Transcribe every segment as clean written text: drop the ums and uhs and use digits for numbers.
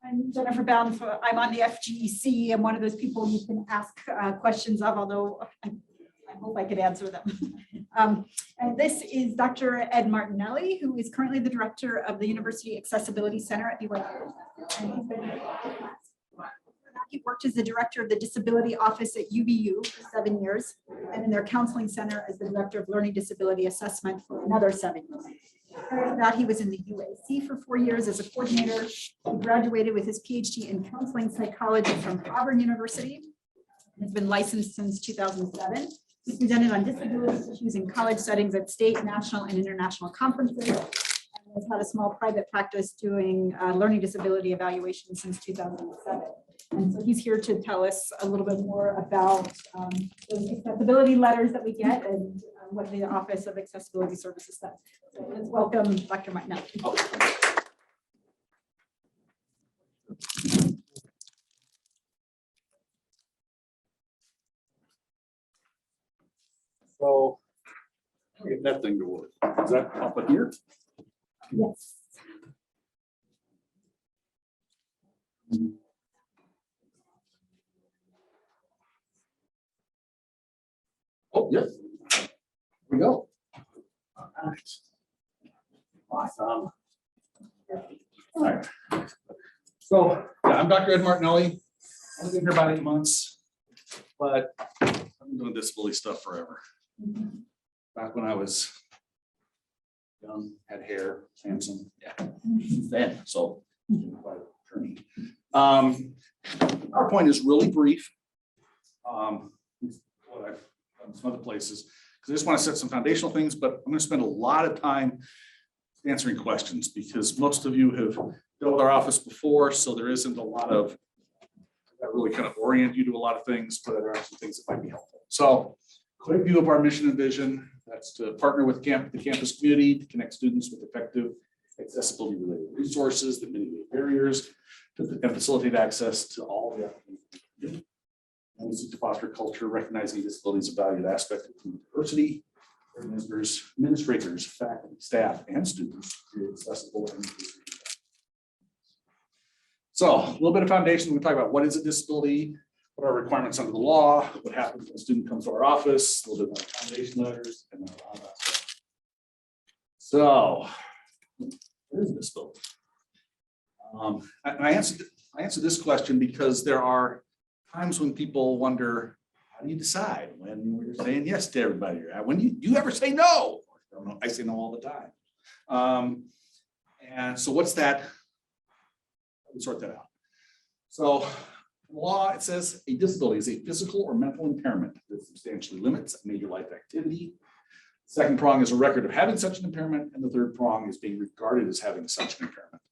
I'm Jennifer Bound. I'm on the FGEC. I'm one of those people you can ask questions of, although I hope I could answer them. And this is Dr. Ed Martinelli, who is currently the director of the University Accessibility Center at BYU. And he worked as the director of the Disability Office at UVU for 7 years, and in their counseling center as the director of Learning Disability Assessment for another 7 years. Prior to that, he was in the UAC for 4 years as a coordinator. He graduated with his PhD in counseling psychology from Harvard University. He's been licensed since 2007. He's presented on disability issues in college settings at state, national, and international conferences, and has had a small private practice doing learning disability evaluation since 2007. And so he's here to tell us a little bit more about those accessibility letters that we get and what the Office of Accessibility Services does. So let's welcome Dr. Martinelli. So get that thing to work. Is that up in here? Yes. Oh, yes. Here we go. All right. Awesome. All right. So yeah, I'm Dr. Ed Martinelli. I've been here about 8 months, but I've been doing disability stuff forever. Back when I was young, had hair, handsome, yeah, then. So our point is really brief. What I've done some other places, because I just want to set some foundational things, but I'm going to spend a lot of time answering questions because most of you have dealt with our office before, so there isn't a lot of that really kind of orient you to a lot of things, but there are some things that might be helpful. So, quick view of our mission and vision. That's to partner with the campus community to connect students with effective accessibility related resources that mitigate barriers and facilitate access to all the applicants. And we seek to foster culture, recognizing disability as a valued aspect of diversity. Administrators, faculty, staff, and students create accessible and inclusive. So a little bit of foundation. We talk about what is a disability, what are requirements under the law, what happens when a student comes to our office, a little bit about foundation letters, and then all that stuff. So what is a disability? I answer this question because there are times when people wonder, how do you decide when you're saying yes to everybody? When do you ever say no? I don't know, I say no all the time. And so what's that? Let me sort that out. So in law, it says a disability is a physical or mental impairment that substantially limits a major life activity. Second prong is a record of having such an impairment, and the third prong is being regarded as having such an impairment.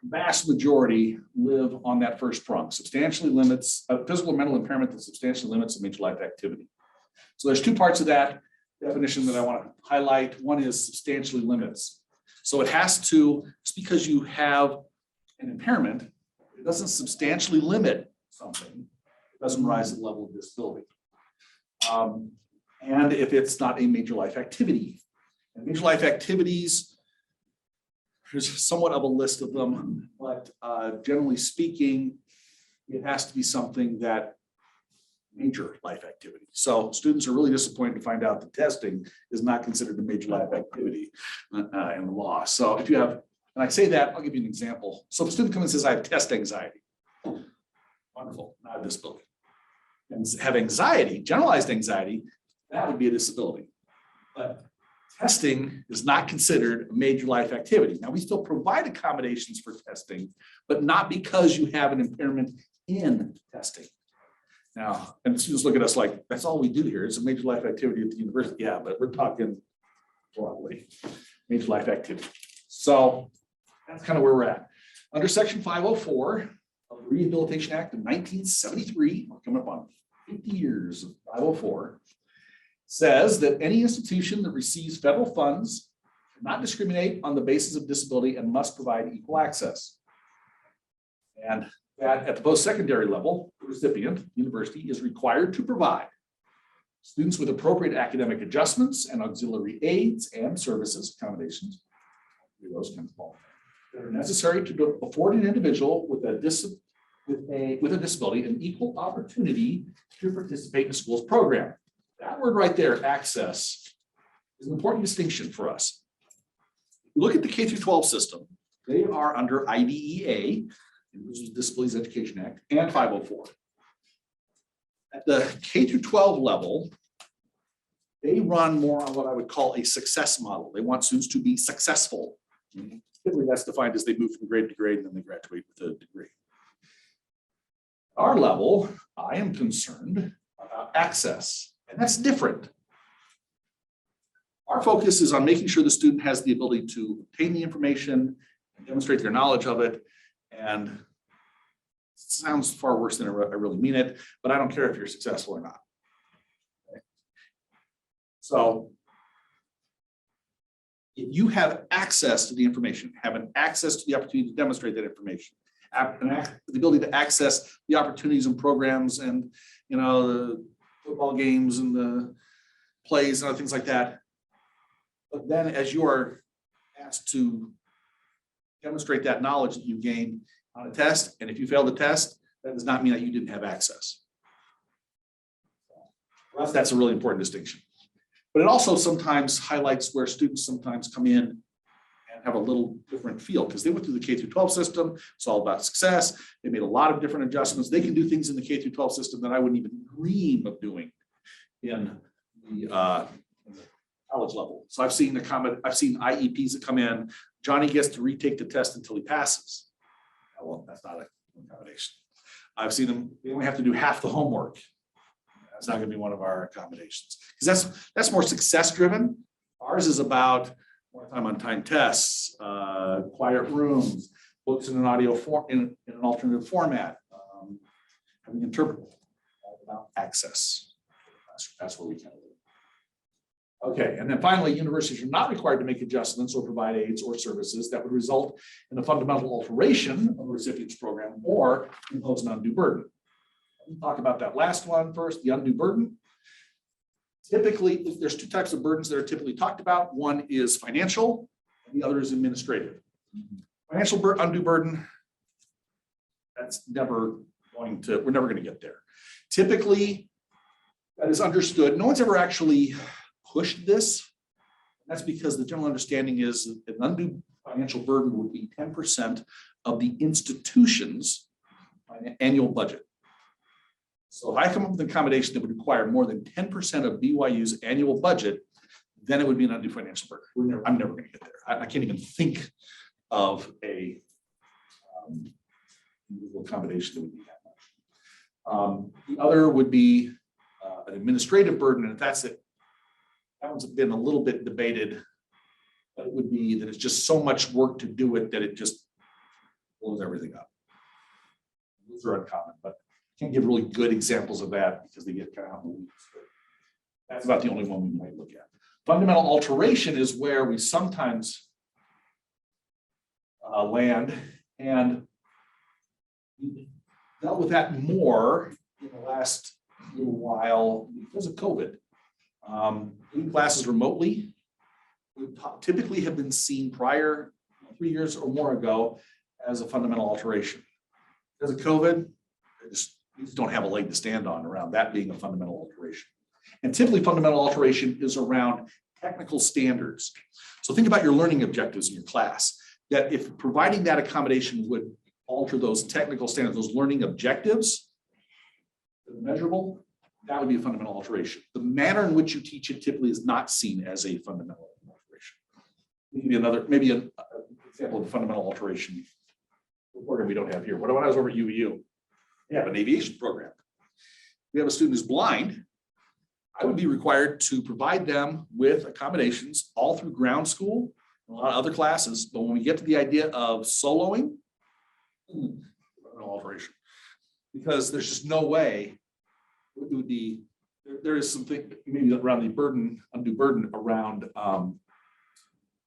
Vast majority live on that first prong, substantially limits a physical or mental impairment that substantially limits a major life activity. So there's two parts of that definition that I want to highlight. One is substantially limits. So it has to, just because you have an impairment, it doesn't substantially limit something. It doesn't rise to the level of disability. And if it's not a major life activity. And major life activities, there's somewhat of a list of them, but generally speaking, it has to be something that major life activity. So students are really disappointed to find out that testing is not considered a major life activity in the law. So if you have, and I say that, I'll give you an example. So if a student comes and says, I have test anxiety. Wonderful, not a disability. And have anxiety, generalized anxiety, that would be a disability. But testing is not considered a major life activity. Now, we still provide accommodations for testing, but not because you have an impairment in testing. Now, and students look at us like, that's all we do here. It's a major life activity at the university. Yeah, but we're talking broadly, major life activity. So that's kind of where we're at. Under Section 504 of the Rehabilitation Act of 1973, we're coming up on 50 years of 504, says that any institution that receives federal funds cannot discriminate on the basis of disability and must provide equal access. And that at the post-secondary level, the recipient, university, is required to provide students with appropriate academic adjustments and auxiliary aids and services, accommodations, those kinds of all. that are necessary to afford an individual with a disability an equal opportunity to participate in the school's program. That word right there, access, is an important distinction for us. Look at the K through 12 system. They are under IDEA, which is Disabilities Education Act, and 504. At the K through 12 level, they run more on what I would call a success model. They want students to be successful. Typically, that's defined as they move from grade to grade and then they graduate with a degree. Our level, I am concerned about access, and that's different. Our focus is on making sure the student has the ability to obtain the information and demonstrate their knowledge of it. And it sounds far worse than I really mean it, but I don't care if you're successful or not. Okay. So if you have access to the information, have an access to the opportunity to demonstrate that information, the ability to access the opportunities and programs and, you know, the football games and the plays and other things like that. But then as you are asked to demonstrate that knowledge that you gained on a test, and if you fail the test, that does not mean that you didn't have access. For us, that's a really important distinction. But it also sometimes highlights where students sometimes come in and have a little different feel because they went through the K through 12 system. It's all about success. They made a lot of different adjustments. They can do things in the K through 12 system that I wouldn't even dream of doing in the college level. So I've seen IEPs that come in. Johnny gets to retake the test until he passes. Well, that's not an accommodation. I've seen them, they only have to do half the homework. That's not going to be one of our accommodations because that's more success driven. Ours is about more time on time tests, quiet rooms, books in an audio form in an alternative format, having interpretable, about access. That's where we can. Okay, and then finally, universities are not required to make adjustments or provide aids or services that would result in a fundamental alteration of the recipient's program or impose an undue burden. We'll talk about that last one first, the undue burden. Typically, there's two types of burdens that are typically talked about. One is financial, and the other is administrative. Financial undue burden, that's never going to, we're never going to get there. Typically, that is understood. No one's ever actually pushed this. That's because the general understanding is that an undue financial burden would be 10% of the institution's annual budget. So if I come up with an accommodation that would require more than 10% of BYU's annual budget, then it would be an undue financial burden. I'm never going to get there. I can't even think of a accommodation that would be that much. The other would be an administrative burden, and if that's it, that one's been a little bit debated, but it would be that it's just so much work to do it that it just blows everything up. Those are uncommon, but I can't give really good examples of that because they get kind of out in the weeds. That's about the only one we might look at. Fundamental alteration is where we sometimes land, and we dealt with that more in the last little while because of COVID. Doing classes remotely would typically have been seen prior 3 years or more ago as a fundamental alteration. Because of COVID, we just don't have a leg to stand on around that being a fundamental alteration. And typically fundamental alteration is around technical standards. So think about your learning objectives in your class, that if providing that accommodation would alter those technical standards, those learning objectives, measurable, that would be a fundamental alteration. The manner in which you teach it typically is not seen as a fundamental alteration. Maybe an example of a fundamental alteration program we don't have here. What when I was over at UVU? We have an aviation program. We have a student who's blind. I would be required to provide them with accommodations all through ground school, and a lot of other classes. But when we get to the idea of soloing, fundamental alteration, because there's just no way. It would be, there is something maybe around the burden, undue burden around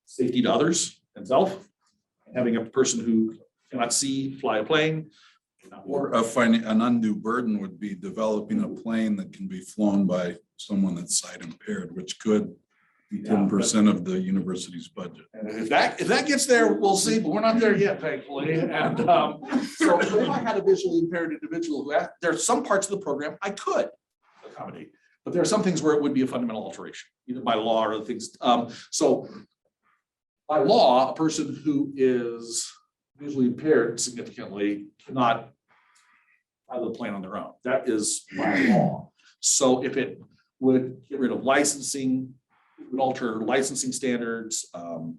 safety to others and self, having a person who cannot see, fly a plane. Or an undue burden would be developing a plane that can be flown by someone that's sight impaired, which could 10% of the university's budget. And if that gets there, we'll see, but we're not there yet, thankfully. And so if I had a visually impaired individual there are some parts of the program I could accommodate, but there are some things where it would be a fundamental alteration, either by law or other things. So by law, a person who is visually impaired significantly cannot pilot a plane on their own. That is by law. So if it would get rid of licensing, it would alter licensing standards, around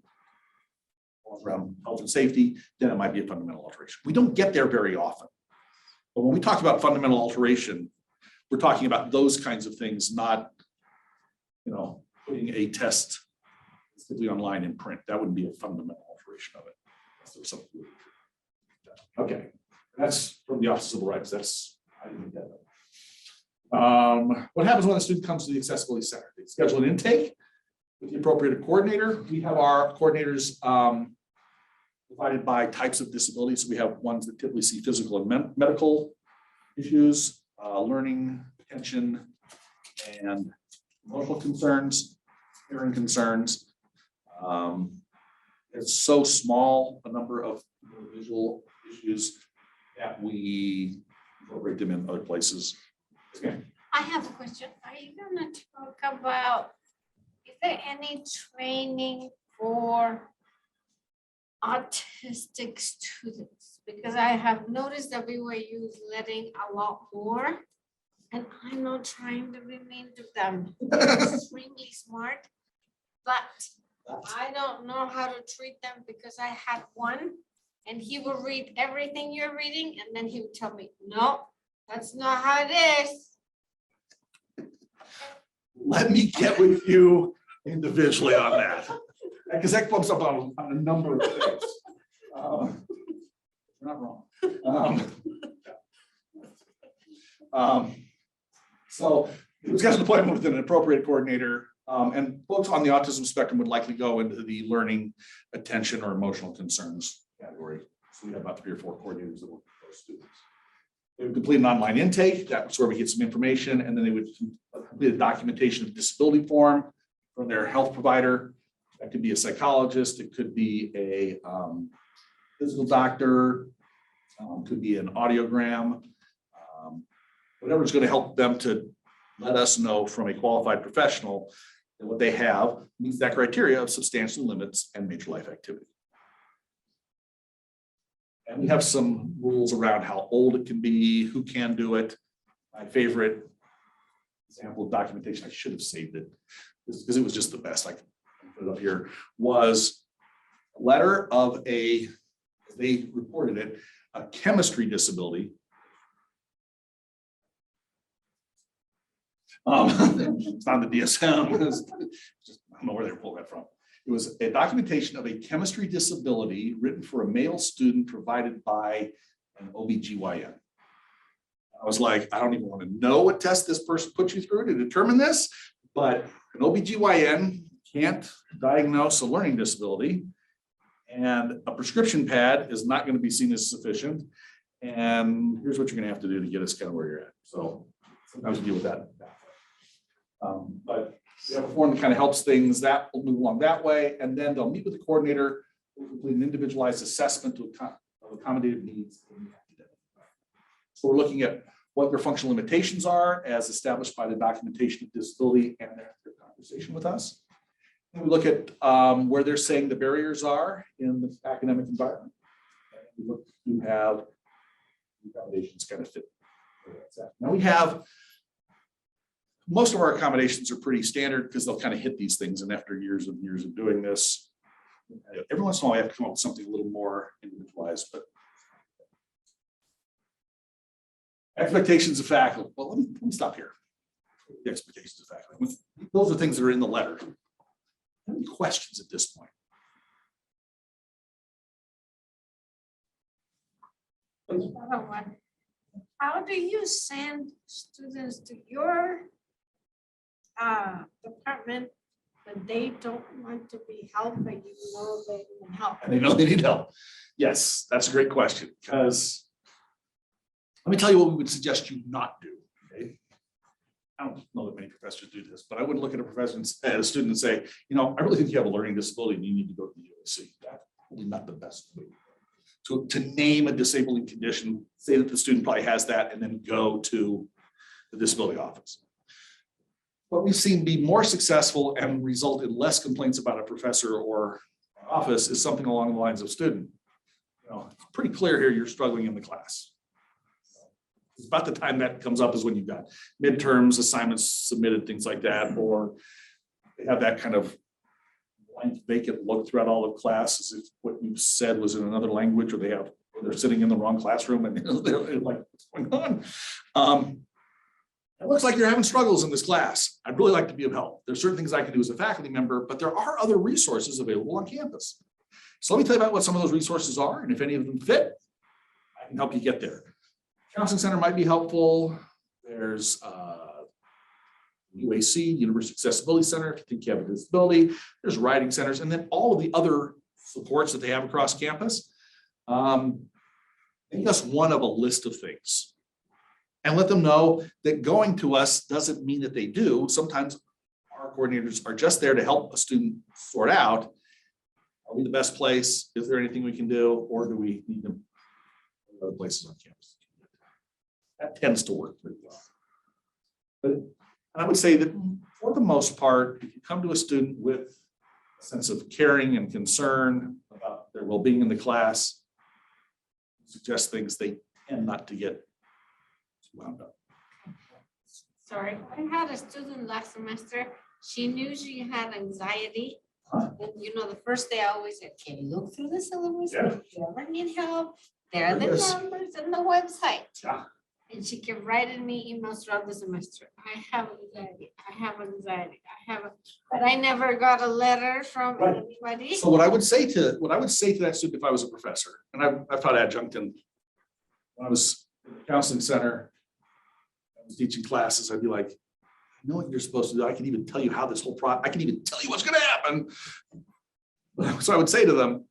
health and safety, then it might be a fundamental alteration. We don't get there very often. But when we talk about fundamental alteration, we're talking about those kinds of things, not, putting a test simply online in print. That wouldn't be a fundamental alteration of it. So something. Okay, that's from the Office of Civil Rights. I didn't get that. What happens when a student comes to the Accessibility Center? They schedule an intake with the appropriate coordinator. We have our coordinators divided by types of disabilities. So we have ones that typically see physical and medical issues, learning, attention, and emotional concerns, hearing concerns. It's so small a number of visual issues that we incorporate them in other places. Okay. I have a question. Are you gonna talk about, is there any training for autistic students? Because I have noticed that we were letting a lot more, and I'm not trying to be mean to them. They're extremely smart, but I don't know how to treat them because I had one and he will read everything you're reading and then he would tell me, no, that's not how it is. Let me get with you individually on that, because that comes up on a number of things. You're not wrong. So we schedule an appointment with an appropriate coordinator, and folks on the autism spectrum would likely go into the learning, attention, or emotional concerns category. So we have about 3 or 4 coordinators that work with those students. They would complete an online intake. That's where we get some information, and then they would complete a documentation of disability form from their health provider. That could be a psychologist. It could be a physical doctor. Could be an audiogram. Whatever's going to help them to let us know from a qualified professional that what they have meets that criteria of substantial limits and major life activity. And we have some rules around how old it can be, who can do it. My favorite example of documentation, I should have saved it because it was just the best. I can put it up here, was a letter of they reported it, a chemistry disability. It's not the DSM. I don't know where they pulled that from. It was a documentation of a chemistry disability written for a male student provided by an OBGYN. I was like, I don't even want to know what test this person put you through to determine this, but an OBGYN can't diagnose a learning disability, and a prescription pad is not going to be seen as sufficient. And here's what you're going to have to do to get us kind of where you're at. So sometimes we deal with that. But we have a form that kind of helps things that will move along that way, and then they'll meet with the coordinator, who will complete an individualized assessment of accommodative needs. So we're looking at what their functional limitations are as established by the documentation of disability and their conversation with us. And we look at where they're saying the barriers are in the academic environment. And we look to have accommodations kind of fit. Now we have, most of our accommodations are pretty standard because they'll kind of hit these things, and after years and years of doing this, every once in a while I have to come up with something a little more individualized. But expectations of faculty. Well, let me stop here. The expectations of faculty. Those are things that are in the letter. Any questions at this point? How do you send students to your department when they don't want to be helped, but you know they need help? And they know they need help. Yes, that's a great question, because let me tell you what we would suggest you not do. Okay? I don't know that many professors do this, but I wouldn't look at a professor at a student and say, you know, I really think you have a learning disability and you need to go to the UAC. That's probably not the best way to name a disabling condition, say that the student probably has that, and then go to the disability office. What we've seen be more successful and result in less complaints about a professor or office is something along the lines of student. You know, it's pretty clear here you're struggling in the class. It's about the time that comes up is when you've got midterms, assignments submitted, things like that, or they have that kind of blank vacant look throughout all of class as if what you said was in another language, or they're sitting in the wrong classroom and they're like, what's going on? It looks like you're having struggles in this class. I'd really like to be of help. There's certain things I can do as a faculty member, but there are other resources available on campus. So let me tell you about what some of those resources are, and if any of them fit, I can help you get there. Counseling Center might be helpful. There's UAC, University Accessibility Center, if you think you have a disability. There's writing centers, and then all of the other supports that they have across campus. And just one of a list of things. And let them know that going to us doesn't mean that they do. Sometimes our coordinators are just there to help a student sort out, are we the best place? Is there anything we can do? Or do we need them in other places on campus? That tends to work pretty well. But I would say that for the most part, if you come to a student with a sense of caring and concern about their well-being in the class, suggest things they tend not to get too wound up. Sorry, I had a student last semester. She knew she had anxiety. And you know, the first day I always said, can you look through the syllabus? Yeah. If you ever need help, there are the Yes. numbers and the website. Yeah. And she kept writing me emails throughout the semester. I have anxiety. I have anxiety. But I never got a letter from Right. anybody. So what I would say to that student if I was a professor, and I've taught adjunct, and when I was in the counseling center, I was teaching classes, I'd be like, I know what you're supposed to do. I can even tell you how this whole I can even tell you what's going to happen. So I would say to them,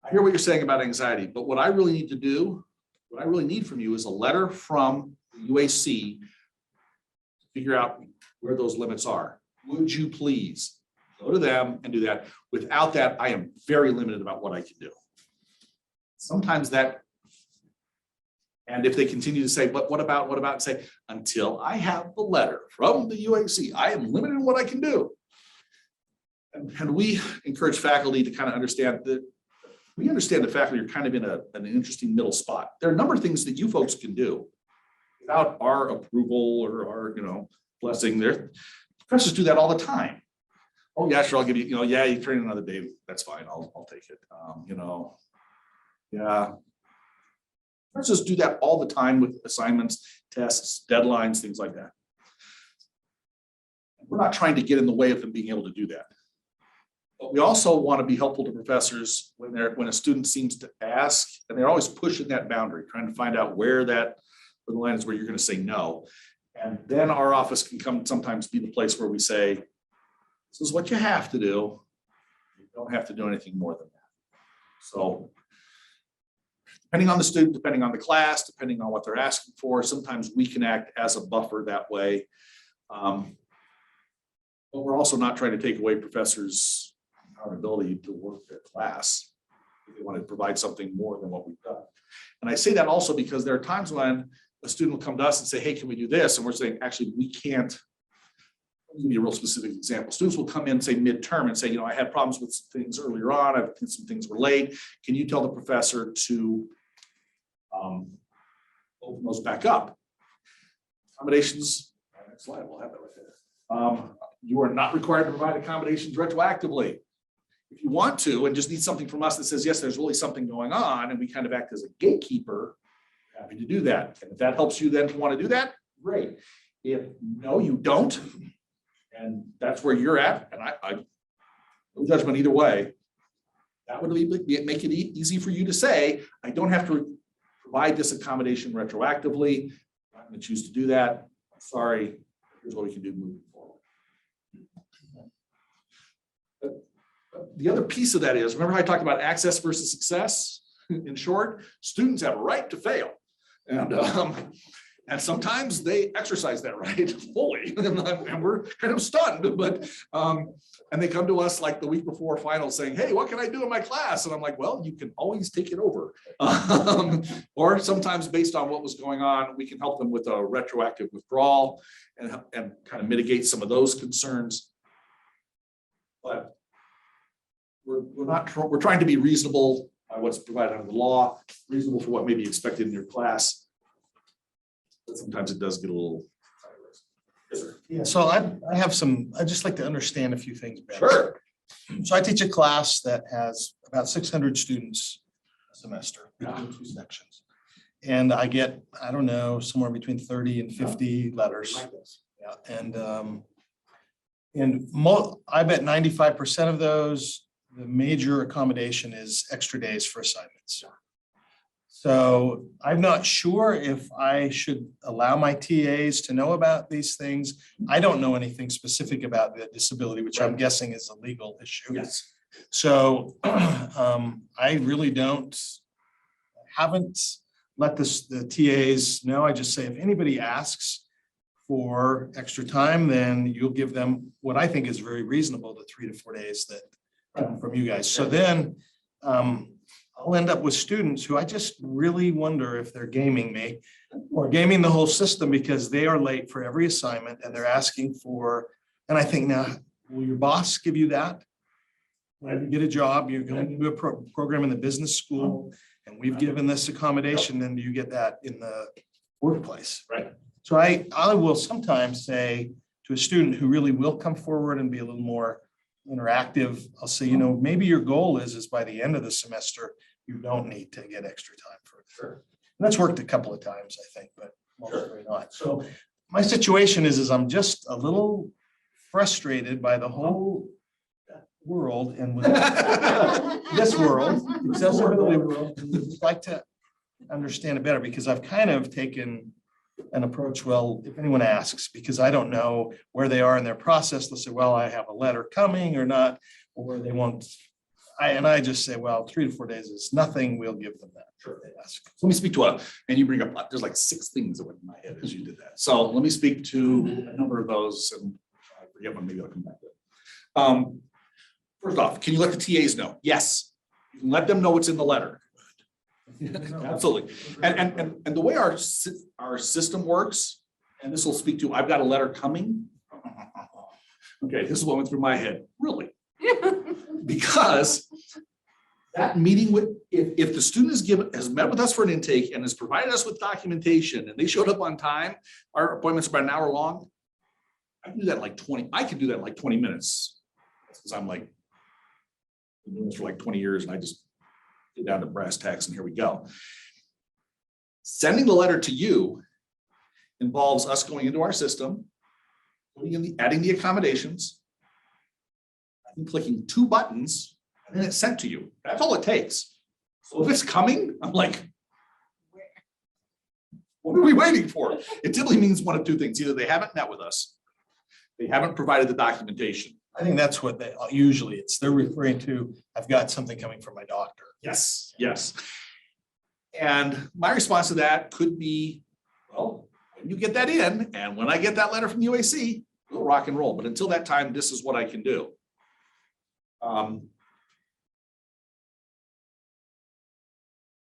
I hear what you're saying about anxiety, but what I really need to do, what I really need from you is a letter from the UAC to figure out where those limits are. Would you please go to them and do that? Without that, I am very limited about what I can do. Sometimes that, and if they continue to say, but what about, say, until I have the letter from the UAC, I am limited in what I can do. And we encourage faculty to kind of understand that we understand the faculty are kind of in an interesting middle spot. There are a number of things that you folks can do without our approval or our, blessing. There, professors do that all the time. Oh yeah, sure, I'll give you, yeah, you train another day. That's fine. I'll take it. Yeah. Professors do that all the time with assignments, tests, deadlines, things like that. We're not trying to get in the way of them being able to do that. But we also want to be helpful to professors when a student seems to ask, and they're always pushing that boundary, trying to find out where the line is where you're going to say no. And then our office can come sometimes be the place where we say, this is what you have to do. You don't have to do anything more than that. So depending on the student, depending on the class, depending on what they're asking for, sometimes we can act as a buffer that way. But we're also not trying to take away professors' our ability to work their class. They want to provide something more than what we've done. And I say that also because there are times when a student will come to us and say, hey, can we do this? And we're saying, actually, we can't. I'll give you a real specific example. Students will come in, say midterm, and say, I had problems with some things earlier on. I think some things were late. Can you tell the professor to open those back up? Accommodations, next slide, we'll have that right there. You are not required to provide accommodations retroactively. If you want to, and just need something from us that says, yes, there's really something going on, and we kind of act as a gatekeeper, happy to do that. And if that helps you then to want to do that, great. If no, you don't, and that's where you're at, and I no judgment either way, that would make it easy for you to say, I don't have to provide this accommodation retroactively. I'm going to choose to do that. I'm sorry. Here's what we can do moving forward. The other piece of that is, remember how I talked about access versus success? In short, students have a right to fail. And And sometimes they exercise that right fully, and we're kind of stunned, but, and they come to us like the week before finals saying, hey, what can I do in my class? And I'm like, well, you can always take it over. Or sometimes based on what was going on, we can help them with a retroactive withdrawal and kind of mitigate some of those concerns. But we're trying to be reasonable by what's provided under the law, reasonable for what may be expected in your class. But sometimes it does get a little. Yes, sir. Yeah, so I have some, I just like to understand a few things better. Sure. So I teach a class that has about 600 students a semester, between 2 sections. And I get, I don't know, somewhere between 30 and 50 letters. Yeah, and I bet 95% of those, the major accommodation is extra days for assignments. So I'm not sure if I should allow my TAs to know about these things. I don't know anything specific about the disability, which I'm guessing is a legal issue. Yes. So I really haven't let the TAs know. I just say, if anybody asks for extra time, then you'll give them what I think is very reasonable, the 3 to 4 days that come from you guys. So then I'll end up with students who I just really wonder if they're gaming me or gaming the whole system, because they are late for every assignment and they're asking for, and I think, now, will your boss give you that? When you get a job, you're going to do a program in the business school, and we've given this accommodation, then you get that in the workplace. Right. So I will sometimes say to a student who really will come forward and be a little more interactive, I'll say, maybe your goal is by the end of the semester, you don't need to get extra time for it. Sure. And that's worked a couple of times, I think, but mostly not. So my situation is I'm just a little frustrated by the whole world and with this world, accessibility world. And I'd just like to understand it better, because I've kind of taken an approach, well, if anyone asks, because I don't know where they are in their process, they'll say, well, I have a letter coming or not, or they won't. I just say, well, 3 to 4 days is nothing. We'll give them that. Sure. They ask. So let me speak to and you bring up, there's like 6 things that went in my head as you did that. So let me speak to a number of those, and I forget one, maybe I'll come back to it. First off, can you let the TAs know? Yes. You can let them know what's in the letter. Absolutely. And the way our system works, and this will speak to, I've got a letter coming. Okay, this is what went through my head. Really? Because that meeting with, if the student has met with us for an intake and has provided us with documentation and they showed up on time, our appointments are about an hour long. I can do that in like 20 minutes. Because I'm like, been doing this for like 20 years and I just get down to brass tacks and here we go. Sending the letter to you involves us going into our system, adding the accommodations, and clicking 2 buttons, and then it's sent to you. That's all it takes. So if it's coming, I'm like, what are we waiting for? It typically means one of 2 things. Either they haven't met with us, they haven't provided the documentation. I think that's what they usually they're referring to. I've got something coming from my doctor. Yes, yes. And my response to that could be, well, when you get that in, and when I get that letter from UAC, we'll rock and roll. But until that time, this is what I can do.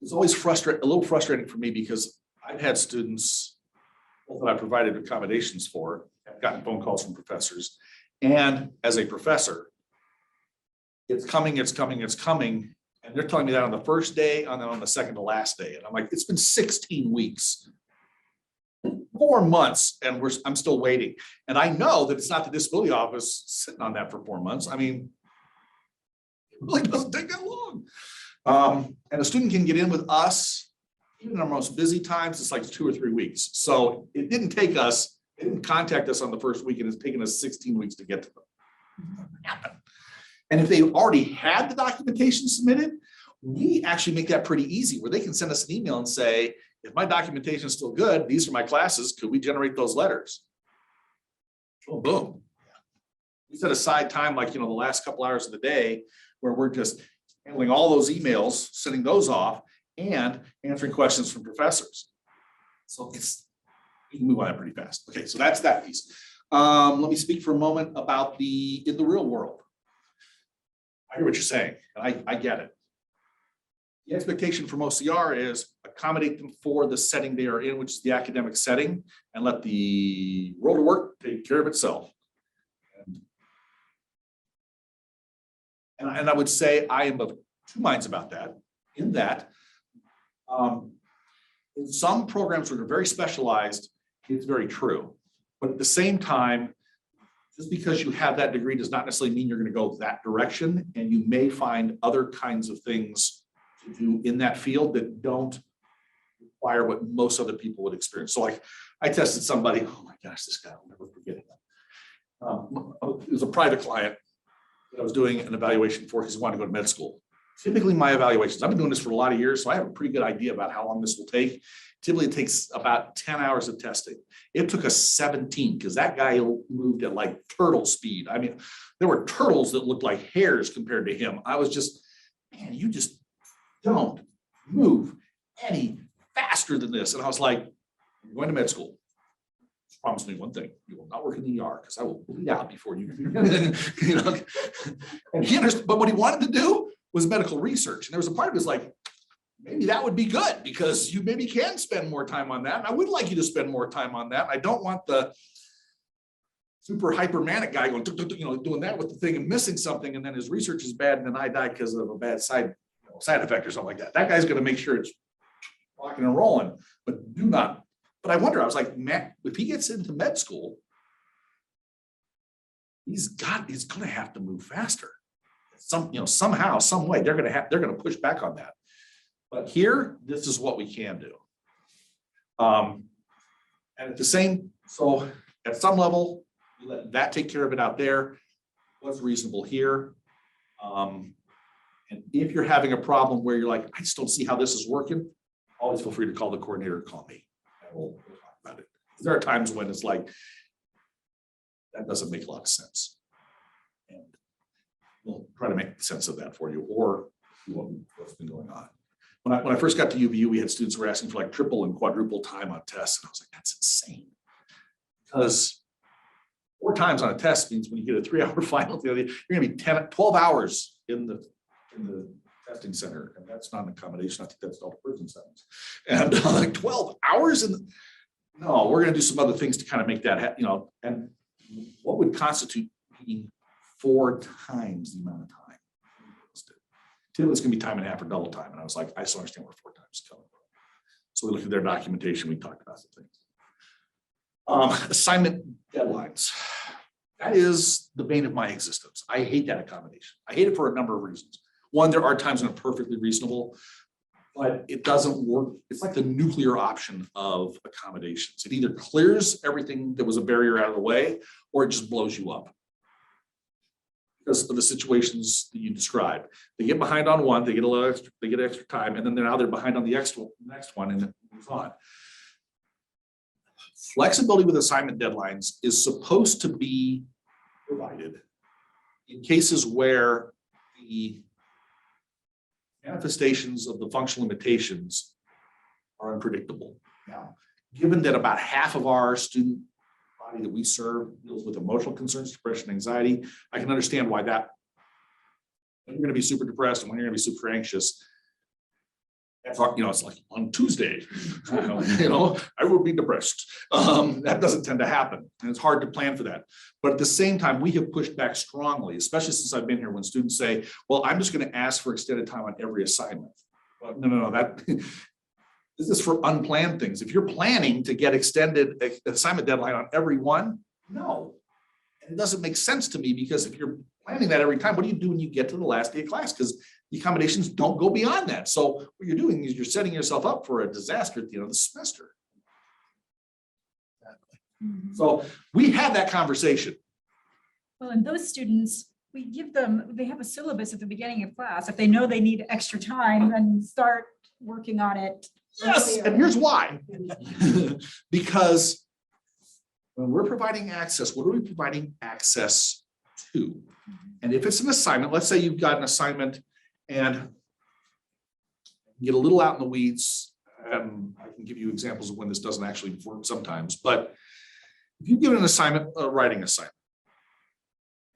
It's always a little frustrating for me, because I've had students that I provided accommodations for, I've gotten phone calls from professors, and as a professor, it's coming, and they're telling me that on the first day, and then on the second to last day, and I'm like, it's been 16 weeks, 4 months, and I'm still waiting. And I know that it's not the disability office sitting on that for 4 months. I mean, it really doesn't take that long. And a student can get in with us, even in our most busy times, it's like 2 or 3 weeks. So it didn't contact us on the first week, and it's taken us 16 weeks to get to them. And if they already had the documentation submitted, we actually make that pretty easy, where they can send us an email and say, if my documentation is still good, these are my classes, could we generate those letters? Oh, boom. We set aside time, like, the last couple hours of the day, where we're just handling all those emails, sending those off, and answering questions from professors. So We can move on that pretty fast. Okay, so that's that piece. Let me speak for a moment about in the real world. I hear what you're saying, and I get it. The expectation from OCR is accommodate them for the setting they are in, which is the academic setting, and let the world of work take care of itself. And I would say I am of two minds about that, in that in some programs that are very specialized, it's very true. But at the same time, just because you have that degree does not necessarily mean you're going to go that direction. And you may find other kinds of things to do in that field that don't require what most other people would experience. So like I tested somebody, oh my gosh, this guy, I'll never forget it. It was a private client that I was doing an evaluation for because he wanted to go to med school. Typically my evaluations, I've been doing this for a lot of years, so I have a pretty good idea about how long this will take. Typically it takes about 10 hours of testing. It took us 17 because that guy moved at like turtle speed. I mean, there were turtles that looked like hares compared to him. I was just, man, you just don't move any faster than this. And I was like, you're going to med school. Promise me one thing, you will not work in the ER because I will bleed out before you, you know. And he understood, but what he wanted to do was medical research. And there was a part of it was like, maybe that would be good because you maybe can spend more time on that. And I would like you to spend more time on that. I don't want the super hypermanic guy going, you know, doing that with the thing and missing something. And then his research is bad. And then I die because of a bad side effect or something like that. That guy's going to make sure it's rocking and rolling, but do not. But I wonder, I was like, man, if he gets into med school, he's going to have to move faster. Somehow, some way, they're going to push back on that. But here, this is what we can do. And at the same, so at some level, we let that take care of it out there. What's reasonable here? And if you're having a problem where you're like, I just don't see how this is working, always feel free to call the coordinator or call me. We'll talk about it. There are times when it's like, that doesn't make a lot of sense. And we'll try to make sense of that for you or what's been going on. When I first got to UVU, we had students who were asking for like triple and quadruple time on tests. And I was like, that's insane. Because 4 times on a test means when you get a 3-hour final, you're going to be 12 hours in the testing center, and that's not an accommodation. I think that's all prison settings. And like 12 hours no, we're going to do some other things to kind of make that, and what would constitute being 4 times the amount of time? Typically, it's going to be time and a half or double time. And I was like, I still understand where 4 times is coming from. So we looked at their documentation. We talked about some things. Assignment deadlines. That is the bane of my existence. I hate that accommodation. I hate it for a number of reasons. One, there are times when it's perfectly reasonable, but it doesn't work. It's like the nuclear option of accommodations. It either clears everything that was a barrier out of the way, or it just blows you up. Because of the situations that you described. They get behind on one, they get a little extra, they get extra time, and then they're behind on the next one, and it moves on. Flexibility with assignment deadlines is supposed to be provided in cases where the manifestations of the functional limitations are unpredictable. Now, given that about half of our student body that we serve deals with emotional concerns, depression, anxiety, I can understand why that when you're going to be super depressed and when you're going to be super anxious, that's it's like on Tuesday, I will be depressed. That doesn't tend to happen, and it's hard to plan for that. But at the same time, we have pushed back strongly, especially since I've been here, when students say, well, I'm just going to ask for extended time on every assignment. Well, no, this is for unplanned things. If you're planning to get extended assignment deadline on every one, no. And it doesn't make sense to me, because if you're planning that every time, what do you do when you get to the last day of class? Because the accommodations don't go beyond that. So what you're doing is you're setting yourself up for a disaster at the end of the semester. Mhm. So we had that conversation. Well, and those students, we give them, they have a syllabus at the beginning of class. If they know they need extra time, then start working on it. Yes, earlier. and here's why. Because when we're providing access, what are we providing access to? And if it's an assignment, let's say you've got an assignment and you get a little out in the weeds. and I can give you examples of when this doesn't actually work sometimes, but if you give an assignment, a writing assignment,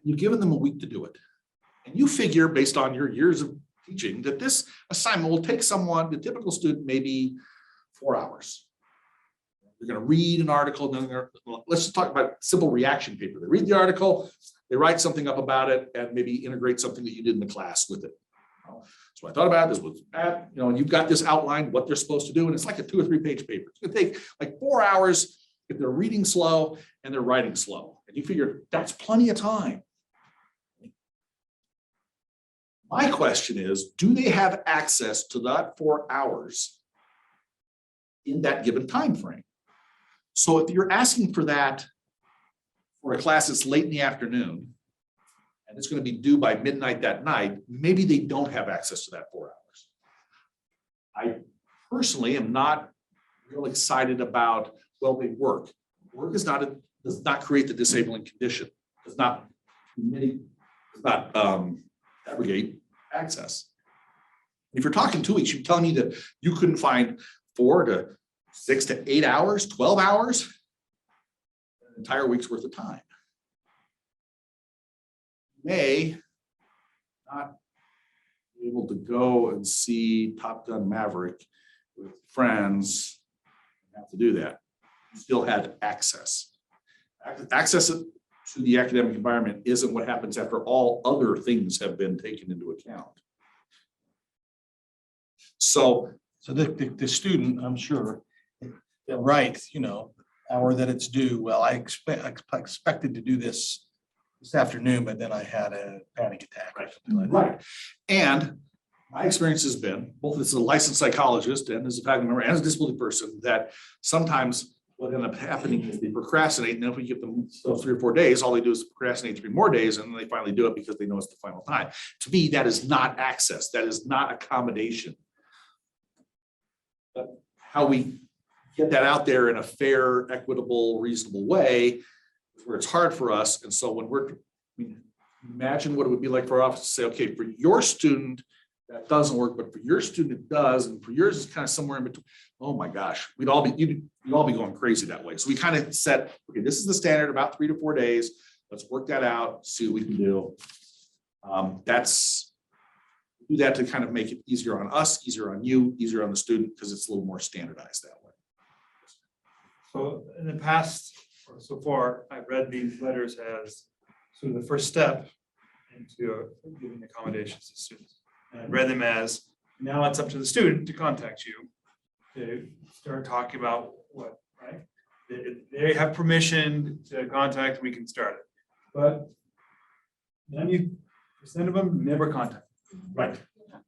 you've given them a week to do it, and you figure based on your years of teaching that this assignment will take someone, the typical student, maybe 4 hours. They're going to read an article, then let's just talk about simple reaction paper. They read the article, they write something up about it, and maybe integrate something that you did in the class with it. So I thought about this was bad, and you've got this outline, what they're supposed to do, and it's like a 2 or 3 page paper. It's gonna take like 4 hours if they're reading slow and they're writing slow. And you figure that's plenty of time. My question is, do they have access to that 4 hours in that given time frame? So if you're asking for that for a class that's late in the afternoon, and it's going to be due by midnight that night, maybe they don't have access to that 4 hours. I personally am not real excited about, well, they work. Work does not create the disabling condition, does not abrogate access. If you're talking 2 weeks, you're telling me that you couldn't find 4 to 6 to 8 hours, 12 hours, an entire week's worth of time. May not be able to go and see Top Gun Maverick with friends, have to do that. You still had access. Access to the academic environment isn't what happens after all other things have been taken into account. So the student, I'm sure, they'll write, hour that it's due. Well, I expected to do this afternoon, but then I had a panic attack or something like that. right. And my experience has been, both as a licensed psychologist and as a faculty member and as a disability person, that sometimes what ends up happening is they procrastinate. And then if we give them those 3 or 4 days, all they do is procrastinate 3 more days, and then they finally do it because they know it's the final time. To me, that is not access. That is not accommodation. But how we get that out there in a fair, equitable, reasonable way, where it's hard for us. And so when imagine what it would be like for our office to say, okay, for your student, that doesn't work, but for your student, it does. And for yours, it's kind of somewhere in between. Oh my gosh, you'd all be going crazy that way. So we kind of said, okay, this is the standard, about 3 to 4 days. Let's work that out, see what we can do. Do that to kind of make it easier on us, easier on you, easier on the student, because it's a little more standardized that way. So in the past, or so far, I've read these letters as sort of the first step into giving accommodations to students. And I've read them as, now it's up to the student to contact you to start talking about what, right? They have permission to contact, we can start it. But 90% of them never contact. Right.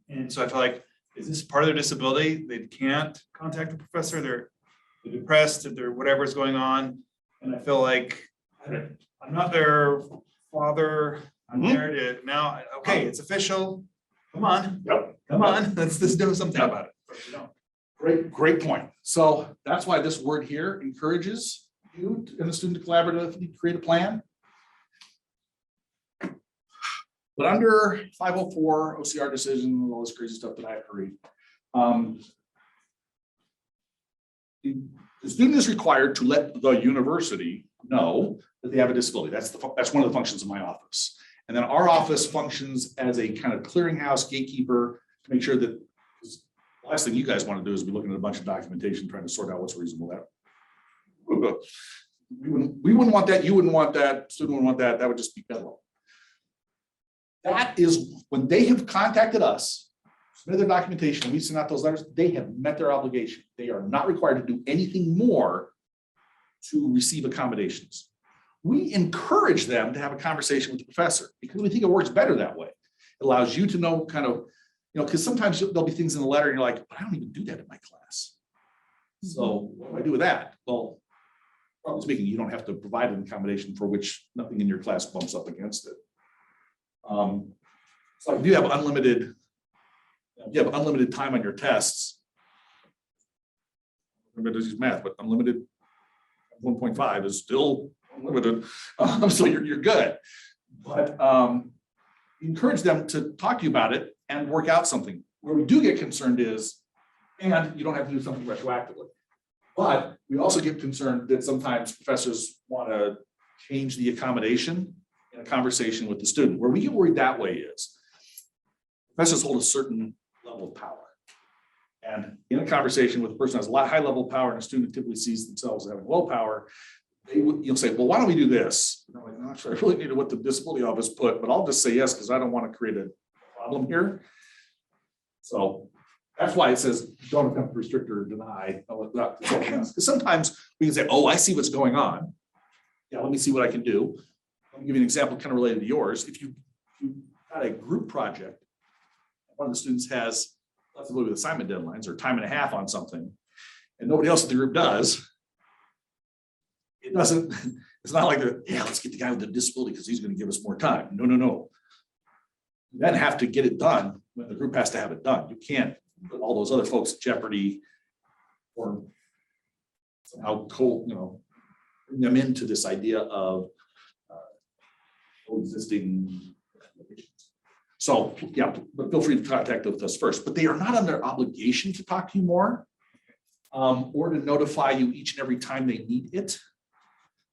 And so I feel like, is this part of their disability? They can't contact the professor, they're depressed, they're whatever's going on. And I feel like I'm not their father. I'm there to now, okay, it's official. Come on. Yep. Come on, let's do something about it. But we don't. Great point. So that's why this word here encourages you and the student to collaboratively create a plan. But under 504 OCR decision and all this crazy stuff that I have to read, the student is required to let the university know that they have a disability. That's one of the functions of my office. And then our office functions as a kind of clearinghouse, gatekeeper, to make sure that the last thing you guys want to do is be looking at a bunch of documentation, trying to sort out what's reasonable. We wouldn't want that. You wouldn't want that. Student wouldn't want that. That would just be bedlam. That is when they have contacted us, submitted their documentation, and we send out those letters, they have met their obligation. They are not required to do anything more to receive accommodations. We encourage them to have a conversation with the professor because we think it works better that way. It allows you to know kind of, because sometimes there'll be things in the letter and you're like, but I don't even do that in my class. So what do I do with that? Well, probably speaking, you don't have to provide an accommodation for which nothing in your class bumps up against it. So if you have unlimited time on your tests. Everybody does use math, but unlimited 1.5 is still unlimited. So you're good. But encourage them to talk to you about it and work out something. Where we do get concerned is And you don't have to do something retroactively. But we also get concerned that sometimes professors want to change the accommodation in a conversation with the student. Where we get worried that way is professors hold a certain level of power. And in a conversation with a person who has a lot high level of power and a student typically sees themselves as having low power, you'll say, well, why don't we do this? And they're like, no, actually, I really need what the disability office put, but I'll just say yes, because I don't want to create a problem here. So that's why it says don't attempt to restrict or deny. Because sometimes we can say, oh, I see what's going on. Yeah, let me see what I can do. I'll give you an example kind of related to yours. If you got a group project, one of the students has lots to do with assignment deadlines or time and a half on something, and nobody else in the group does, it doesn't, it's not like, yeah, let's get the guy with the disability because he's going to give us more time. No, no, no. You then have to get it done when the group has to have it done. You can't put all those other folks at jeopardy or somehow bring them into this idea of coexisting. So yeah, but feel free to contact with us first, but they are not under obligation to talk to you more or to notify you each and every time they need it.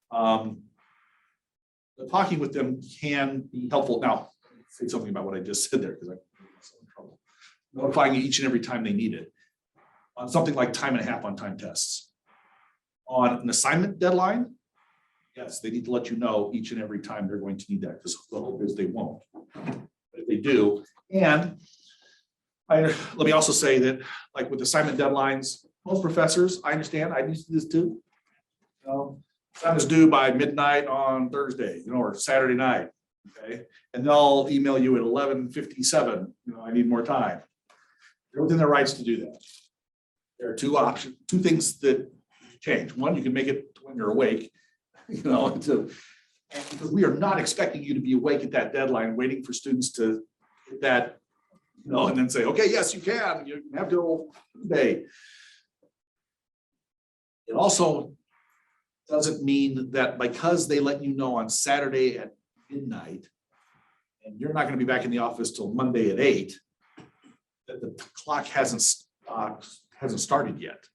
But talking with them can be helpful. Now, say something about what I just said there because I'm in trouble. Notifying you each and every time they need it on something like time and a half on time tests. On an assignment deadline, yes, they need to let you know each and every time they're going to need that because the hope is they won't. But if they do, and let me also say that, like with assignment deadlines, most professors, I understand, I used to do this too. Assignment is due by midnight on Thursday, or Saturday night. Okay, and they'll email you at 11:57. I need more time. They're within their rights to do that. There are two things that change. One, you can make it when you're awake, because we are not expecting you to be awake at that deadline, waiting for students to hit that, and then say, okay, yes, you can. You have till Tuesday. It also doesn't mean that because they let you know on Saturday at midnight, and you're not going to be back in the office till Monday at 8, that the clock hasn't started yet.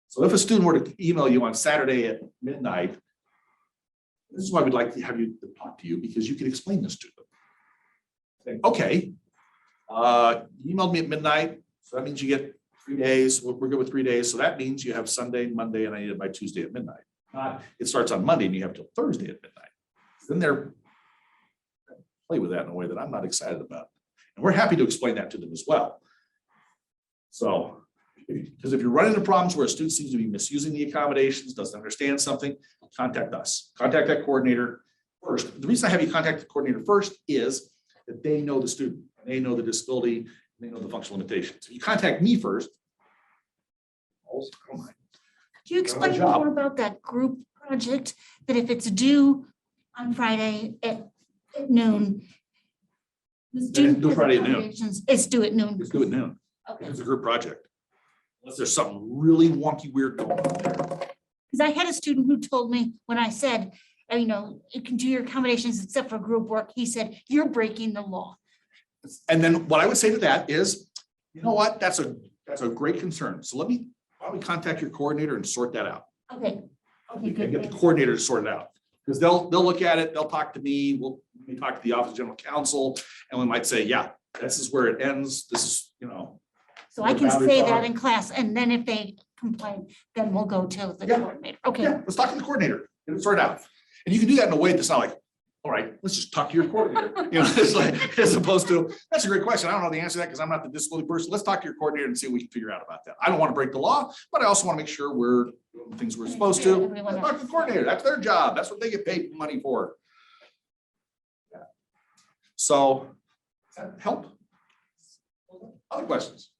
So if a student were to email you on Saturday at midnight, this is why we'd like to have you talk to you, because you can explain this to them. Say, okay, you emailed me at midnight, so that means you get 3 days. We're good with 3 days. So that means you have Sunday, Monday, and I need it by Tuesday at midnight. It starts on Monday and you have till Thursday at midnight. Then they're play with that in a way that I'm not excited about. And we're happy to explain that to them as well. So, because if you're running into problems where a student seems to be misusing the accommodations, doesn't understand something, contact us. Contact that coordinator first. The reason I have you contact the coordinator first is that they know the student, and they know the disability, and they know the functional limitations. If you contact me first, oh my. Can you explain more about that group project, that if it's due on Friday at noon? the student due Friday at noon. accommodations, It's due at noon. Just do it now. Okay, It's a group project. Unless there's something really wonky, weird going on there. because I had a student who told me when I said, you can do your accommodations except for group work, he said, you're breaking the law. And then what I would say to that is, you know what, that's a great concern. So why don't we contact your coordinator and sort that out? Okay. Okay, And good. get the coordinator to sort it out. Because they'll look at it, they'll talk to me, we talk to the Office of General Counsel, and we might say, yeah, this is where it ends. This is, So I the can boundaries say are. that in class, and then if they complain, then we'll go to the Yeah. coordinator. Okay, yeah, let's talk to the coordinator, get it sorted out. And you can do that in a way that's not like, all right, let's just talk to your coordinator. It's like, as opposed to, that's a great question. I don't know the answer to that because I'm not the disability person. Let's talk to your coordinator and see what we can figure out about that. I don't want to break the law, but I also want to make sure we're doing the things we're supposed to. Everyone Let's talk to the coordinator. That's their job. That's what they get paid money for. Yeah. So, does that help? Other questions?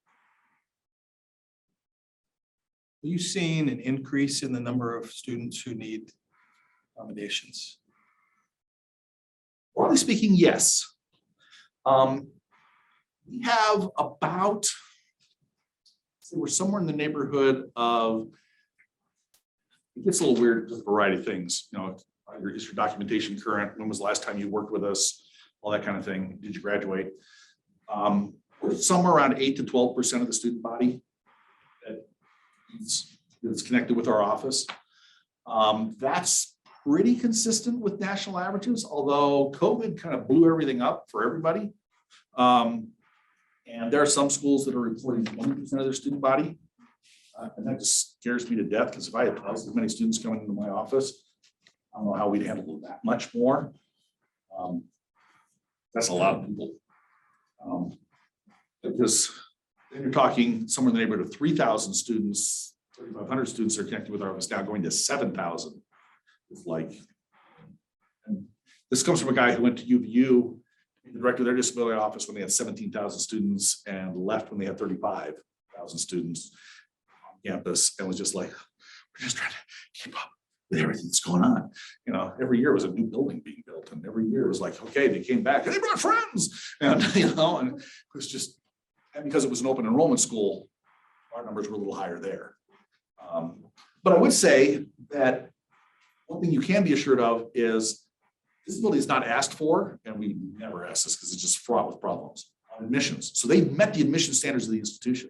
Are you seeing an increase in the number of students who need accommodations? Broadly speaking, yes. We have about, so we're somewhere in the neighborhood of, it gets a little weird, just a variety of things, is your documentation current? When was the last time you worked with us? All that kind of thing. Did you graduate? we're somewhere around 8 to 12% of the student body that's connected with our office. That's pretty consistent with national averages, although COVID kind of blew everything up for everybody. And there are some schools that are reporting 20% of their student body. And that just scares me to death, because if I had twice as many students coming into my office, I don't know how we'd handle that much more. That's a lot of people. Because then you're talking somewhere in the neighborhood of 3,000 students, 3,500 students are connected with our office now, going to 7,000. It's like, and this comes from a guy who went to UVU, the director of their disability office when they had 17,000 students, and left when they had 35,000 students on campus, and was just like, we're just trying to keep up with everything that's going on. You know, every year was a new building being built, and every year it was like, okay, they came back and they brought friends, and and it was just, and because it was an open enrollment school, our numbers were a little higher there. But I would say that one thing you can be assured of is disability is not asked for, and we never ask this because it's just fraught with problems on admissions. So they met the admission standards of the institution.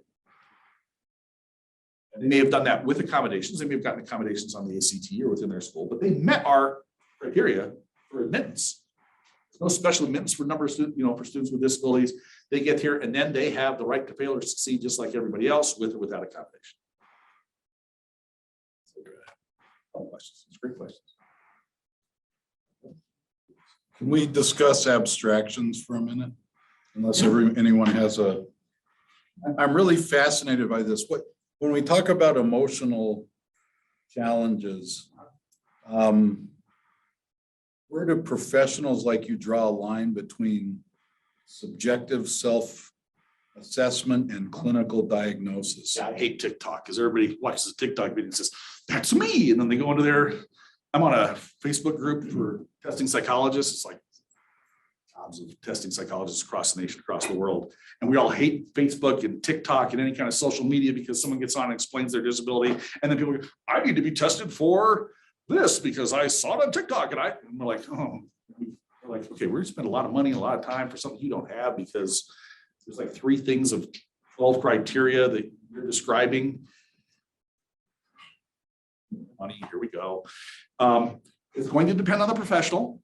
And they may have done that with accommodations. They may have gotten accommodations on the ACT or within their school, but they met our criteria for admittance. There's no special admittance for number of students, for students with disabilities. They get here and then they have the right to fail or succeed just like everybody else, with or without accommodation. Questions. It's great questions. Can we discuss abstractions for a minute? Unless anyone has I'm really fascinated by this. When we talk about emotional challenges, where do professionals like you draw a line between subjective self-assessment and clinical diagnosis? Yeah, I hate TikTok because everybody watches a TikTok video and says, that's me. And then they go into I'm on a Facebook group for testing psychologists. It's like tons of testing psychologists across the nation, across the world. And we all hate Facebook and TikTok and any kind of social media because someone gets on and explains their disability. And then people go, I need to be tested for this because I saw it on TikTok. And we're like, we're like, okay, we're gonna spend a lot of money, a lot of time for something you don't have, because there's like 3 things of 12 criteria that you're describing. Money, here we go. It's going to depend on the professional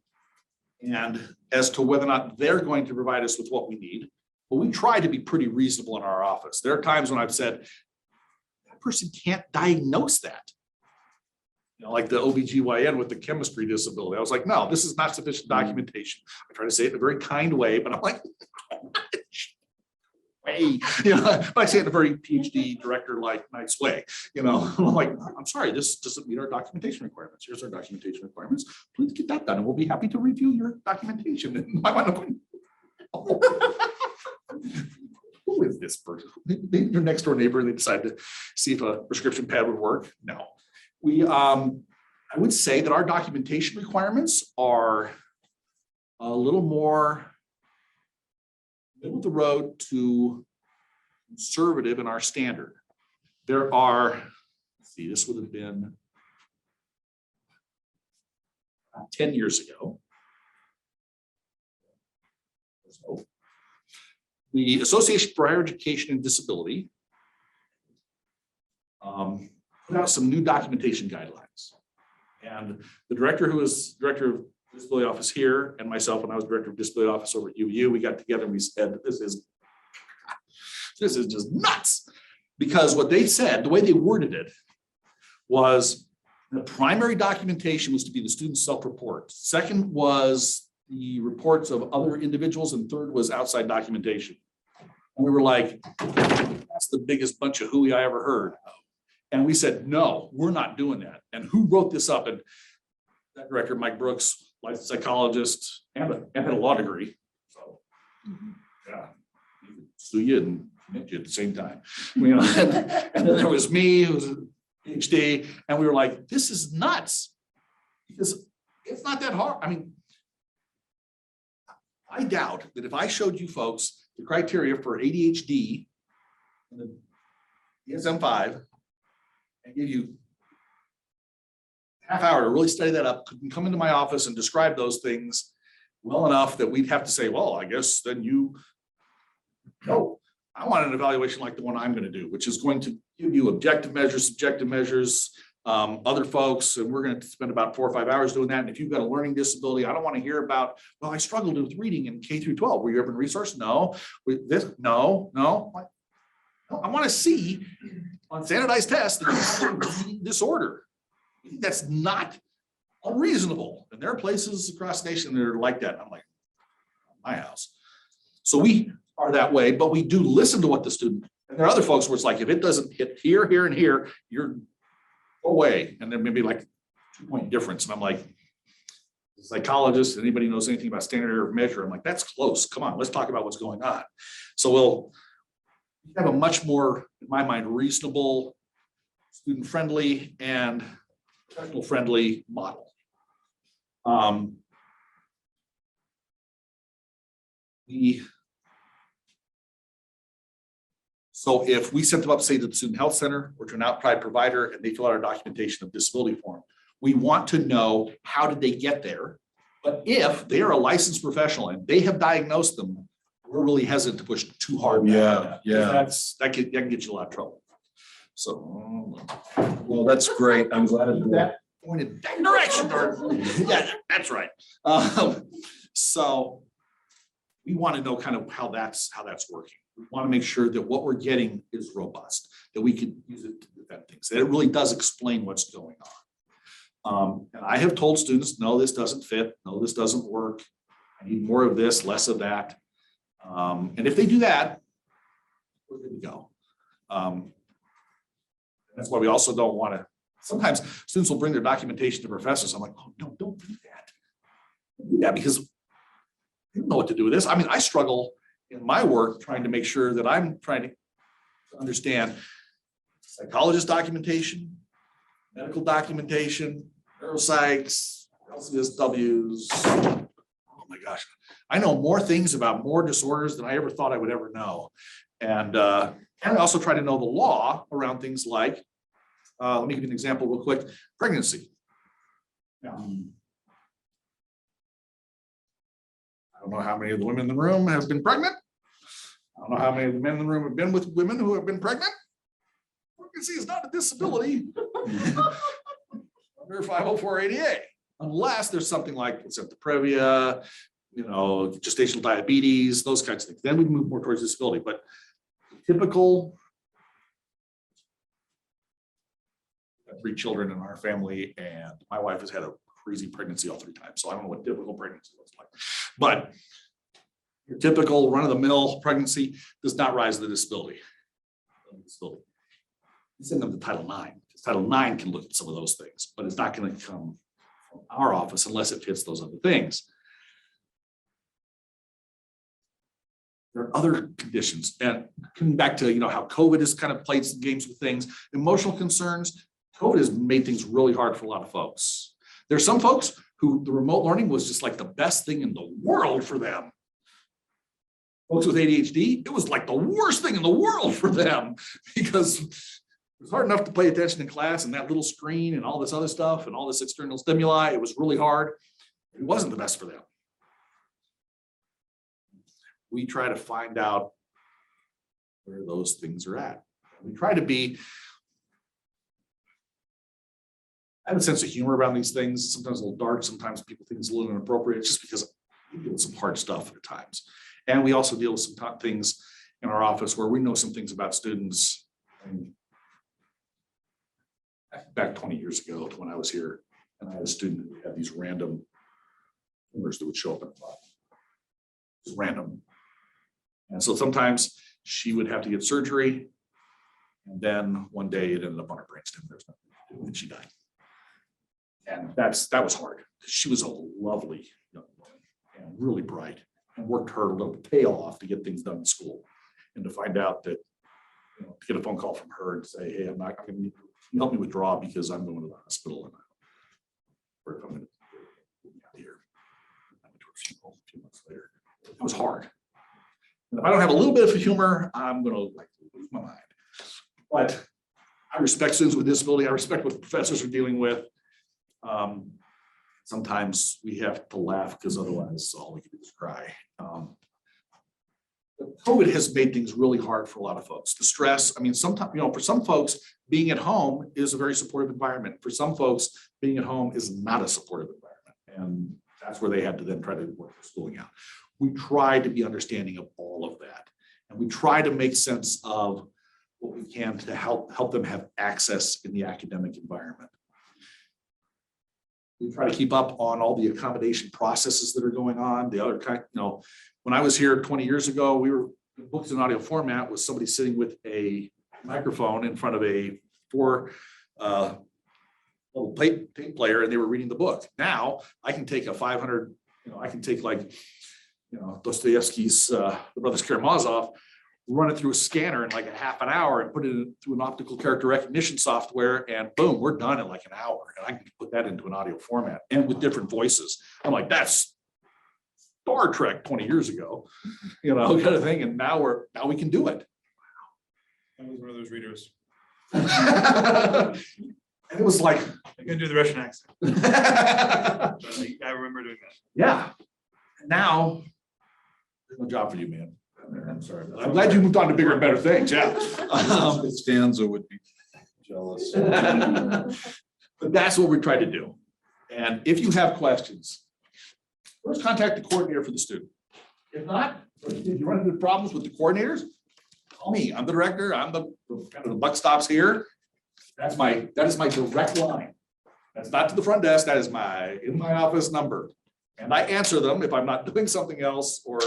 and as to whether or not they're going to provide us with what we need. But we try to be pretty reasonable in our office. There are times when I've said, that person can't diagnose that. Like the OBGYN with the chemistry disability. I was like, no, this is not sufficient documentation. I try to say it in a very kind way, but I'm like, but I say it in a very PhD director-like nice way. I'm like, I'm sorry, this doesn't meet our documentation requirements. Here's our documentation requirements. Please get that done, and we'll be happy to review your documentation. And my mind going, who is this person? Your next door neighbor, and they decide to see if a prescription pad would work. No, I would say that our documentation requirements are a little more middle of the road to conservative in our standard. There are, let's see, this would have been 10 years ago. So, the Association for Higher Education and Disability put out some new documentation guidelines. And the director, who was director of disability office here, and myself, when I was director of disability office over at UVU, we got together and we said, this is just nuts. Because what they said, the way they worded it, was the primary documentation was to be the student's self-report. Second was the reports of other individuals, and third was outside documentation. And we were like, that's the biggest bunch of hooey I ever heard. And we said, no, we're not doing that. And who wrote this up? And that director, Mike Brooks, licensed psychologist and had a law degree. So yeah, he could sue you and commit you at the same time. And then there was me, who was a PhD, and we were like, this is nuts. Because it's not that hard. I mean, I doubt that if I showed you folks the criteria for ADHD in the DSM-5 and give you half hour to really study that up, could come into my office and describe those things well enough that we'd have to say, well, I guess then you know. I want an evaluation like the one I'm going to do, which is going to give you objective measures, subjective measures, other folks, and we're going to spend about 4 or 5 hours doing that. And if you've got a learning disability, I don't want to hear about, well, I struggled with reading in K through 12. Were you ever in resource? No. With this, no. I want to see on standardized tests that you have a reading disorder. That's not unreasonable. And there are places across the nation that are like that. I'm like, my house. So we are that way, but we do listen to what the student, and there are other folks where it's like, if it doesn't hit here, here, and here, you're away. And there may be like 2-point difference. And I'm like, psychologist, anybody knows anything about standard error of measure? I'm like, that's close. Come on, let's talk about what's going on. So we'll have a much more, in my mind, reasonable, student-friendly, and professional-friendly model. So if we sent them up, say, to the Student Health Center or to an outside provider, and they fill out our documentation of disability form, we want to know how did they get there. But if they are a licensed professional and they have diagnosed them, we're really hesitant to push too hard. Yeah. That can get you a lot of trouble. So, Well, that's great. I'm glad that pointed that direction. Yeah, that's right. So we want to know kind of how that's working. We want to make sure that what we're getting is robust, that we can use it to defend things, that it really does explain what's going on. And I have told students, no, this doesn't fit. No, this doesn't work. I need more of this, less of that. And if they do that, we're good to go. That's why we also don't want to, sometimes students will bring their documentation to professors. I'm like, oh, no, don't do that. Don't do that because they don't know what to do with this. I mean, I struggle in my work trying to make sure that I'm trying to understand psychologist documentation, medical documentation, neuropsychs, LCSWs. Oh my gosh. I know more things about more disorders than I ever thought I would ever know. And I also try to know the law around things like, let me give you an example real quick, pregnancy. Now, I don't know how many of the women in the room have been pregnant. I don't know how many of the men in the room have been with women who have been pregnant. Pregnancy is not a disability under 504 ADA, unless there's something like placenta, gestational diabetes, those kinds of things. Then we move more towards disability. But typical, 3 children in our family, and my wife has had a crazy pregnancy all 3 times. So I don't know what typical pregnancy looks like. But your typical run-of-the-mill pregnancy does not rise to the disability. Send them to Title IX. Title IX can look at some of those things, but it's not going to come from our office unless it fits those other things. There are other conditions, and coming back to how COVID has kind of played some games with things. Emotional concerns. COVID has made things really hard for a lot of folks. There's some folks who the remote learning was just like the best thing in the world for them. Folks with ADHD, it was like the worst thing in the world for them because it was hard enough to pay attention in class and that little screen and all this other stuff and all this external stimuli. It was really hard. It wasn't the best for them. We try to find out where those things are at. We try to I have a sense of humor around these things, sometimes a little dark, sometimes people think it's a little inappropriate. It's just because we deal with some hard stuff at times. And we also deal with some things in our office where we know some things about students. Back 20 years ago when I was here, and I had a student who had these random tumors that would show up in the body. Just random. And so sometimes she would have to get surgery. And then one day it ended up on her brainstem. There's nothing to do, and she died. And that was hard. She was a lovely young woman and really bright and worked her little tail off to get things done in school. And to find out that, to get a phone call from her and say, hey, I'm not going to help me withdraw because I'm going to the hospital and I'm going to be out here. I went to her funeral a few months later. It was hard. And if I don't have a little bit of humor, I'm going to lose my mind. But I respect students with disability. I respect what professors are dealing with. Sometimes we have to laugh because otherwise all we can do is cry. COVID has made things really hard for a lot of folks. The stress, I mean, sometimes, for some folks, being at home is a very supportive environment. For some folks, being at home is not a supportive environment. And that's where they had to then try to work their schooling out. We try to be understanding of all of that. And we try to make sense of what we can to help them have access in the academic environment. We try to keep up on all the accommodation processes that are going on. The other kind, when I was here 20 years ago, we were books in audio format with somebody sitting with a microphone in front of a little tape player, and they were reading the book. Now I can take a 500, I can take Dostoevsky's The Brothers Karamazov, run it through a scanner in like a half an hour and put it through an optical character recognition software, and boom, we're done in like an hour. And I can put that into an audio format and with different voices. I'm like, that's Star Trek 20 years ago, kind of thing. And now we can do it. I was one of those readers. And it was like, I can do the Russian accent. I remember doing that. yeah. Now, there's no job for you, man. I'm sorry. I'm glad you moved on to bigger and better things. Yeah. Stanza would be jealous. But that's what we try to do. And if you have questions, first contact the coordinator for the student. If not, if you run into problems with the coordinators, call me. I'm the director. I'm the kind of the buck stops here. That is my direct line. That's not to the front desk. That is in my office number. And I answer them if I'm not doing something else or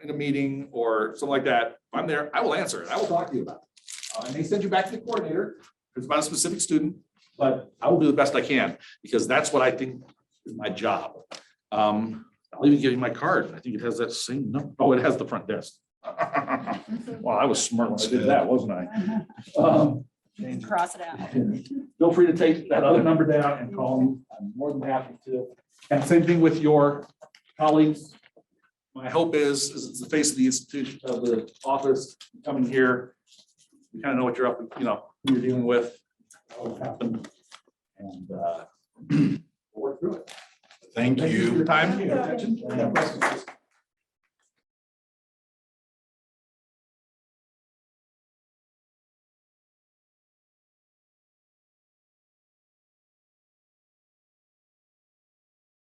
in a meeting or something like that. If I'm there, I will answer it. I will talk to you about it. And they send you back to the coordinator if it's about a specific student, but I will do the best I can because that's what I think is my job. I'll even give you my card. I think it has that same number. Oh, it has the front desk. Well, I was smart when I did that, wasn't I? Cross it out. Feel free to take that other number down and call me. I'm more than happy to. And same thing with your colleagues. My hope is it's the face of the institution, of the office, coming here. You kind of know what you're up, who you're dealing with, what happened, and we'll work through it. Thank Thank you for you. your time, your attention. Any questions?